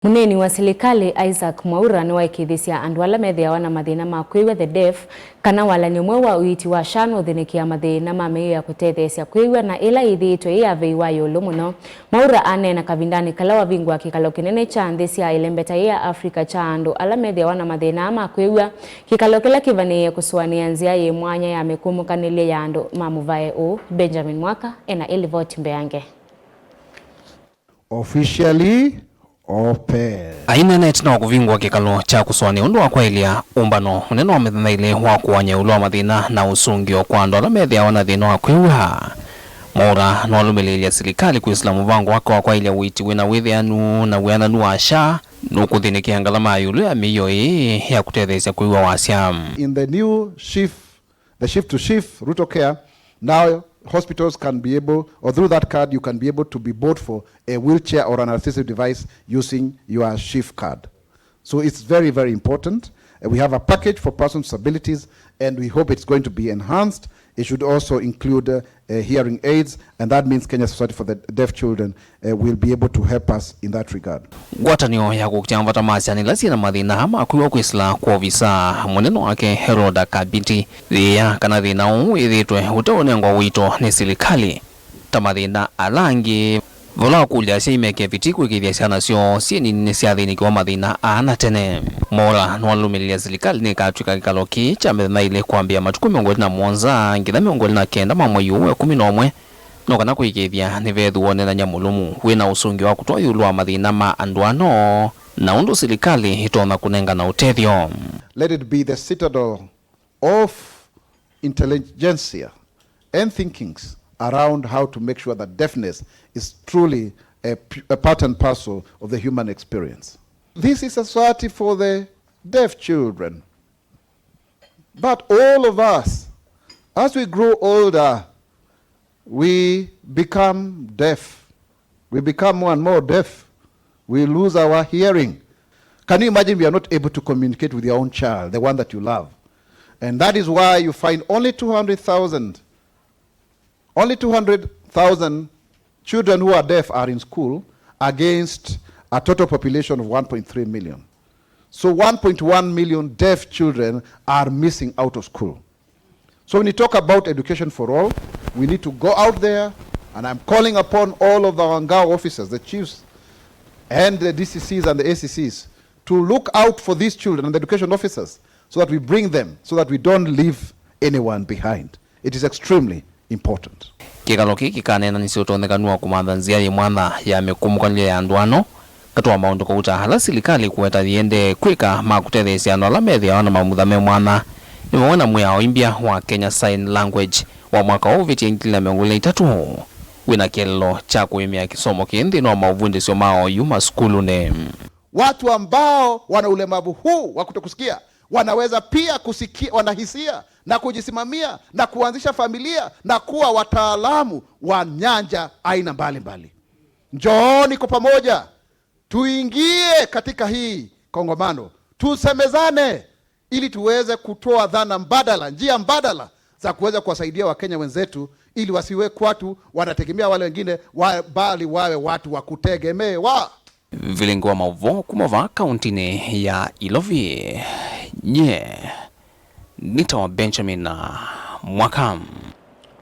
Muneeni wa Silikali Mwaura Niwaikiithisya Andu ala Methiawa na Mathina ma Kwiw'A the Deaf Kana Walanyo Mweu wa Uiiti wa Nuuthinikia Mathina ma Miio ya Kutetheesya Kwiw'A na ila Yithiitwe ya veiwa Yiulu Muno. Mwaura anena kavindani kala wavingwa kikalo kinene cha nthi cia ilembeta ya Afrika cha Andu ala Methiawa na Mathina ma Kwiw'A kikalo kila kivanie kusuania nzia ye mwanya ya mikumukanile ya andu mamuvae Benjamin Mwaka ena ilivoti mbeange. Officially open. Ainenet na kuvingwa kikalo cha kuswani undu wa kwailia umbano uneno wa methaile wa kuwanya Yiulu wa Mathina na usungio kwa andu ala Methiawa na thina wa Kwiw'A. Mwaura no alumililia Silikali kuisla muvango wako wa kwailia Uiiti wina withianu na wiananu wa Nuuthinikia ngalama Yiulu ya Miio ya Kutetheesya Kwiw'A wasya. In the new shift to shift route of care, now hospitals can be able, or through that card you can be able to be bought for a wheelchair or an assistive device using your shift card. So it's very, very important. We have a package for persons with disabilities and we hope it's going to be enhanced. It should also include hearing aids, and that means Kenya Society for the Deaf Children will be able to help us in that regard. Gwatanio ya kukiamvata maasiani lazina Mathina ama Kwiw'A kwisla kwa visa muneno wake Heroda Kabiti ya kana thina Yithiitwe utaonengwa wito ni Silikali ta Mathina alangi vola kulia simeke vitiku ikithia nasio sieni cia thinikiwa Mathina ana tene. Mwaura no alumilia Silikali ni katwika kikalo ki cha methaile kwambia matuku 27 ngitha 29 ma Mweu wa 11 no kana kuikithia ni vethu wonena nyamulumu wina usungi wa kutoa Yiulu wa Mathina ma andu ano na undu Silikali itona kunenga na utethio. Let it be the citadel of intelligentsia and thinkings around how to make sure that deafness is truly a part and parcel of the human experience. This is a society for the deaf children. But all of us, as we grow older, we become deaf. We become more and more deaf. We lose our hearing. Can you imagine we are not able to communicate with your own child, the one that you love? And that is why you find only 200,000 children who are deaf are in school against a total population of 1.3 million. So 1.1 million deaf children are missing out of school. So when you talk about education for all, we need to go out there, and I'm calling upon all of the Ngao officers, the chiefs, and the DCCs and the ACCs to look out for these children and the education officers so that we bring them, so that we don't leave anyone behind. It is extremely important. Kikalo kiki kanena nisiotonekanua kumathanzia ye mwana ya mikumukanile ya andu ano katwa maundu kuuta hala Silikali kuweta thiende kwika ma Kutetheesya andu ala Methiawa na mamuthame mwana niwona mwiao imbia wa Kenya Sign Language wa mwaka wa uviti 2023 wina kielelo cha kuimia kisomo kiendi no mauvundisyo mao yuma skulune. Watu ambao wana ulemavu huu wa kutokusikia wanaweza pia kusikia, wanahisia na kujisimamia na kuanzisha familia na kuwa wataalamu wa nyanja aina mbalimbali. Njooni kwa pamoja tuingie katika hii kongamano, tusemezane ili tuweze kutoa dhana mbadala, njia mbadala za kuweza kuwasaidia Wakenya wenzetu ili wasiwe watu wanategemea wale wengine bali wawe watu wa kutegemewa. Vilingwa mauvo kumava kauntini ya Ilovi nye nitawa Benjamin Mwaka.